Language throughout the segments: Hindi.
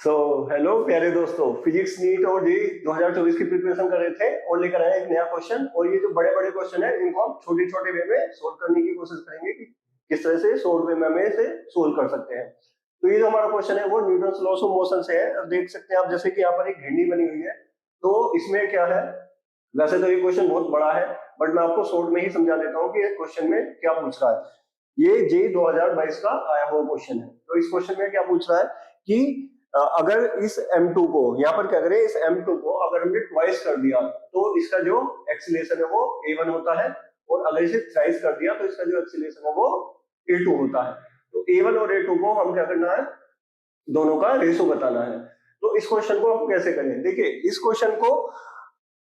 हेलो प्यारे दोस्तों, फिजिक्स नीट और जी 2024 की प्रिपरेशन कर रहे थे और लेकर आए एक नया क्वेश्चन। और ये जो बड़े बड़े क्वेश्चन है इनको हम छोटे छोटे वे में सोल्व करने की कोशिश करेंगे कि किस तरह से शॉर्ट वे में हमें इसे सोल्व कर सकते हैं। तो ये जो हमारा क्वेश्चन है वो न्यूटन्स लॉस ऑफ मोशन से है। अब देख सकते हैं आप, जैसे कि यहाँ पर एक घिंडी बनी हुई है। तो इसमें क्या है, वैसे तो ये क्वेश्चन बहुत बड़ा है, बट मैं आपको शॉर्ट में ही समझा देता हूँ कि क्वेश्चन में क्या पूछ रहा है। ये जे 2022 का आया हुआ क्वेश्चन है। तो इस क्वेश्चन में क्या पूछ रहा है कि अगर इस m2 को यहाँ पर क्या करें, इस m2 को अगर हमने ट्वाइस कर दिया तो इसका जो एक्सीलरेशन है वो a1 होता है, और अगर इसे थ्राइस कर दिया तो इसका जो एक्सीलरेशन है वो a2 होता है। तो a1 और a2 को हम क्या करना है, दोनों का रेशो बताना है। तो इस क्वेश्चन को हम कैसे करें, देखिए इस क्वेश्चन को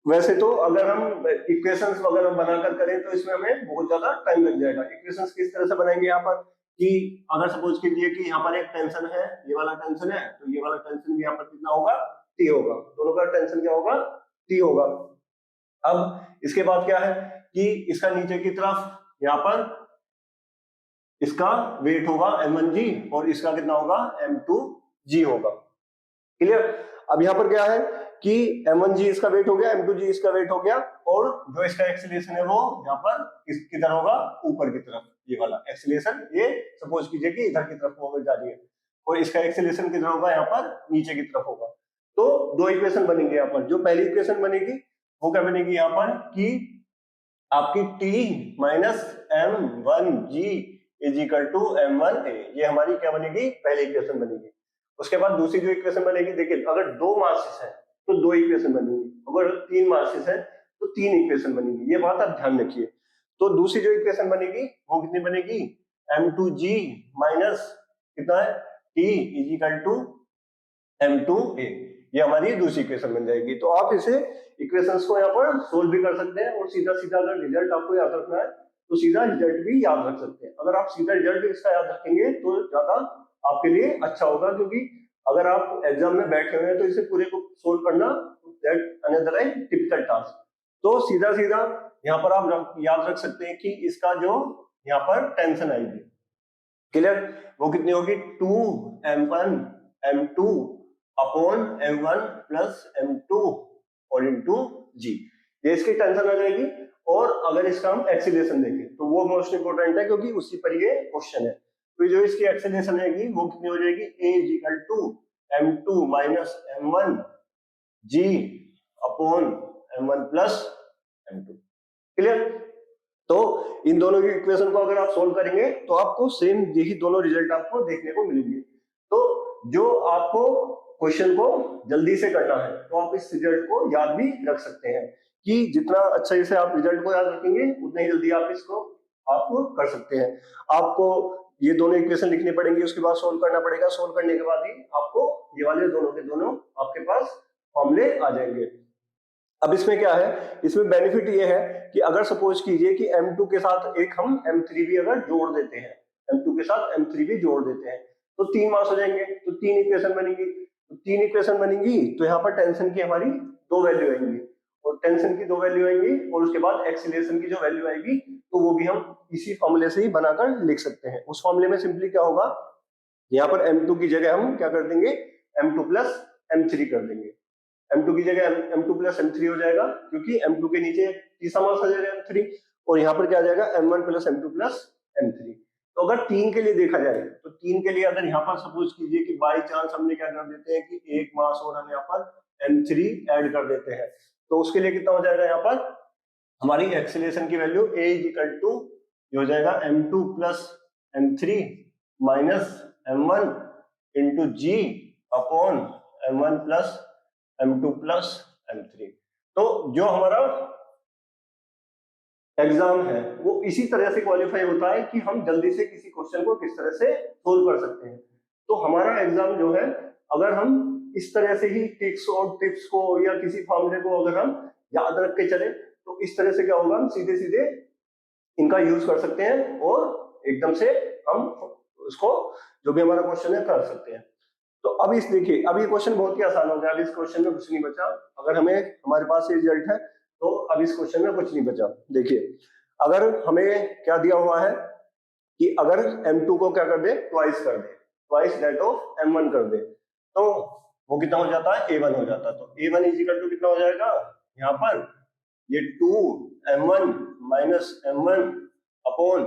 वैसे तो अगर हम इक्वेशंस वगैरह बनाकर करें तो इसमें हमें बहुत ज्यादा टाइम लग जाएगा। इक्वेशंस किस तरह से बनाएंगे यहाँ पर कि अगर सपोज कीजिए कि यहाँ पर एक टेंशन है, ये वाला टेंशन है, तो ये वाला टेंशन भी यहाँ पर कितना होगा, टी होगा। दोनों का टेंशन क्या होगा, टी होगा। अब इसके बाद क्या है कि इसका नीचे की तरफ यहाँ पर इसका वेट होगा m1g और इसका कितना होगा m2g होगा। क्लियर। अब यहाँ पर क्या है कि m1g इसका वेट हो गया, m2g इसका वेट हो गया, और जो इसका एक्सीलरेशन है वो यहाँ पर किधर होगा, ऊपर की तरफ। ये वाला एक्सीलरेशन ये सपोज कीजिए कि इधर की तरफ होकर जा रही है, और इसका एक्सीलरेशन किधर होगा, यहाँ पर नीचे की तरफ होगा। तो दो इक्वेशन बनेंगे यहाँ पर। जो पहली इक्वेशन बनेगी वो क्या बनेगी यहाँ पर कि आपकी t minus m1g is equal to m1a। ये हमारी क्या बनेगी, पहली इक्वेशन बनेगी। उसके बाद दूसरी जो इक्वेशन बनेगी, देखिए अगर दो मासेस है तो दो इक्वेशन बनेगी, अगर तीन मासेस है तो तीन इक्वेशन बनेगी। ये बात आप ध्यान रखिए। तो दूसरी जो इक्वेशन बनेगी वो कितनी बनेगी, m2g माइनस कितना है, t is equal to m2a। ये हमारी दूसरी इक्वेशन बन जाएगी। तो आप इसे इक्वेशंस को यहाँ पर सोल्व भी कर सकते हैं, और सीधा सीधा अगर रिजल्ट आपको याद रखना है तो सीधा रिजल्ट भी याद रख सकते हैं। अगर आप सीधा रिजल्ट इसका याद रखेंगे तो ज्यादा आपके लिए अच्छा होगा, क्योंकि अगर आप एग्जाम में बैठे हुए हैं तो इसे पूरे को सोल्व करना that another A typical task. तो सीधा सीधा यहाँ पर आप याद रख सकते हैं कि इसका जो यहाँ पर टेंशन आएगी, क्लियर, वो कितनी होगी, 2m1 m2 upon m1 plus m2 और इंटू जी। ये इसकी टेंशन आ जाएगी। और अगर इसका हम एक्सीलरेशन देखें तो वो मोस्ट इंपोर्टेंट है, क्योंकि उसी पर ये क्वेश्चन है। तो जो इसकी एक्सीलरेशन रहेगी वो कितनी हो जाएगी, a is equal to m2 minus m1 g upon m1 plus m2। Clear. तो इन दोनों की इक्वेशन को अगर आप सोल्व करेंगे तो आपको सेम यही दोनों रिजल्ट आपको देखने को मिलेंगे। तो जो आपको क्वेश्चन को जल्दी से करना है तो आप इस रिजल्ट को याद भी रख सकते हैं, कि जितना अच्छे से आप रिजल्ट को याद रखेंगे उतना ही जल्दी आप इसको आपको कर सकते हैं। आपको ये दोनों इक्वेशन लिखनी पड़ेंगी, उसके बाद सोल्व करना पड़ेगा। सोल्व करने के बाद ही आपको ये वाले दोनों के दोनों आपके पास फॉर्मूले आ जाएंगे। अब इसमें क्या है, इसमें बेनिफिट ये है कि अगर सपोज कीजिए कि m2 के साथ एक हम m3 भी अगर जोड़ देते हैं, m2 के साथ m3 भी जोड़ देते हैं तो तीन मास हो जाएंगे। तो तीन इक्वेशन बनेंगी। तो तीन इक्वेशन बनेंगी तो यहाँ पर टेंशन की हमारी दो वैल्यू आएंगी, और टेंशन की दो वैल्यू आएंगी, और उसके बाद एक्सीलरेशन की जो वैल्यू आएगी तो वो भी हम इसी फॉर्मूले से ही बनाकर लिख सकते हैं। उस फॉर्मूले में सिंपली क्या होगा, यहाँ पर m2 की जगह हम क्या कर देंगे, m2 प्लस m3 कर देंगे। m2 की जगह m2 प्लस m3 हो जाएगा, क्योंकि m2 के नीचे तीसरा मास आ जाएगा m3, और यहाँ पर क्या आ जाएगा m1 plus m2 plus m3। तो अगर तीन के लिए देखा जाए तो तीन के लिए अगर यहाँ पर सपोज कीजिए कि बाई चांस हमने क्या कर देते हैं कि एक मास और हम यहाँ पर m3 ऐड कर देते हैं, तो उसके लिए कितना हो जाएगा, यहाँ पर हमारी एक्सीलरेशन की value a is equal to हो जाएगा m2 plus m3 minus m1 into G upon m1 plus m2 plus m3। तो जो हमारा एग्जाम है वो इसी तरह से क्वालिफाई होता है कि हम जल्दी से किसी क्वेश्चन को किस तरह से सोल्व कर सकते हैं। तो हमारा एग्जाम जो है, अगर हम इस तरह से ही ट्रिक्स और टिप्स को या किसी फॉर्मूले को अगर हम याद रख के चले तो इस तरह से क्या होगा, हम सीधे सीधे इनका यूज कर सकते हैं और एकदम से हम उसको जो भी हमारा क्वेश्चन है कर सकते हैं। तो अब इस देखिए, अब ये क्वेश्चन बहुत ही आसान हो गया। अब इस क्वेश्चन में कुछ नहीं बचा। अगर हमें हमारे पास ये रिजल्ट है तो अब इस क्वेश्चन में कुछ नहीं बचा। देखिए अगर हमें क्या दिया हुआ है कि अगर m2 को क्या कर दे, ट्वाइस कर दे, ट्वाइस दैट ऑफ m1 कर दे, तो वो कितना हो जाता है, a1 हो जाता है। तो a1 इजिकल टू कितना हो जाएगा यहाँ पर, ये 2m1 माइनस m1 अपॉन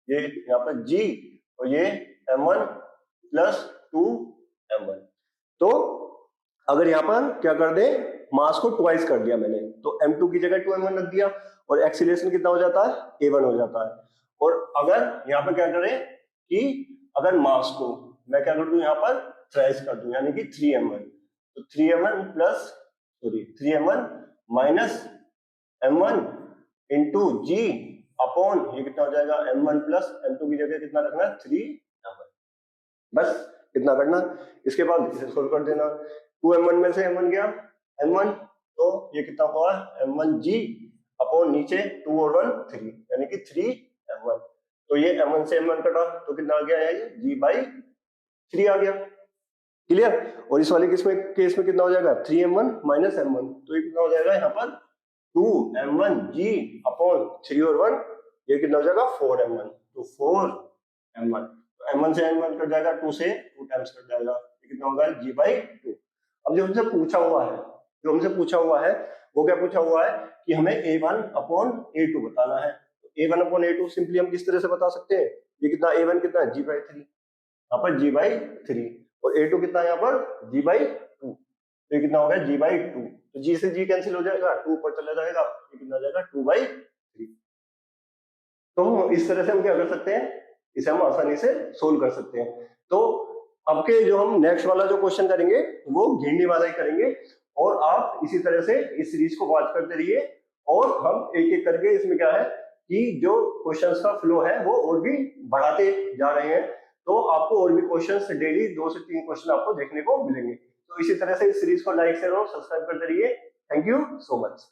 ये यहाँ पर g और ये m1 प्लस 2m1। तो अगर यहाँ पर क्या कर दे, मास को ट्वाइस कर दिया मैंने, तो m2 की जगह 2m1 रख दिया और एक्सीलरेशन कितना हो जाता है, a1 हो जाता है। और अगर यहाँ पे क्या करें कि अगर मास को मैं क्या कर दूं यहाँ पर ट्राइस कर दूं, यानी कि 3m1, तो 3m1 plus sorry 3m1 minus m1 into G upon ये कितना हो जाएगा m1 प्लस m2 की जगह कितना रखना है 3m1, बस इतना करना। इसके बाद इसे सोल्व कर देना, 2m1 में से m1 गया m1, तो ये कितना हुआ m1g अपॉन नीचे 2 और 1 3, यानी कि 3m1। तो ये m1 से m1 कटा तो कितना आ गया है, ये g/3 आ गया। क्लियर। और इस वाले केस में कितना हो जाएगा 3m1 माइनस m1, तो ये कितना हो जाएगा यहाँ पर 2m1g अपॉन 3 और 1, ये कितना हो जाएगा 4m1, तो 4m1, तो m1 से m1 कट जाएगा, 2 से 2 टाइम्स कट जाएगा, ये कितना होगा g/2। अब जो हमसे पूछा हुआ है वो क्या पूछा हुआ है कि हमें a1 अपॉन a2 बताना है। a1 अपॉन a2 सिंपली हम किस तरह से बता सकते हैं, ये कितना a1 कितना है g/3, यहाँ पर g/3 और a2 कितना है यहाँ पर g/2, तो ये कितना हो गया g/2, तो g से g कैंसिल हो जाएगा, 2 ऊपर चला जाएगा, ये कितना हो जाएगा 2/3। तो इस तरह से हम क्या कर सकते हैं, इसे हम आसानी से सोल्व कर सकते हैं। तो अब के जो हम नेक्स्ट वाला जो क्वेश्चन करेंगे वो घिरनी वाला ही करेंगे, और आप इसी तरह से इस सीरीज को वॉच करते रहिए, और हम एक एक करके इसमें क्या है कि जो क्वेश्चंस का फ्लो है वो और भी बढ़ाते जा रहे हैं, तो आपको और भी क्वेश्चंस डेली 2 से 3 क्वेश्चन आपको देखने को मिलेंगे। तो इसी तरह से इस सीरीज को लाइक शेयर और सब्सक्राइब करते रहिए। Thank you so much.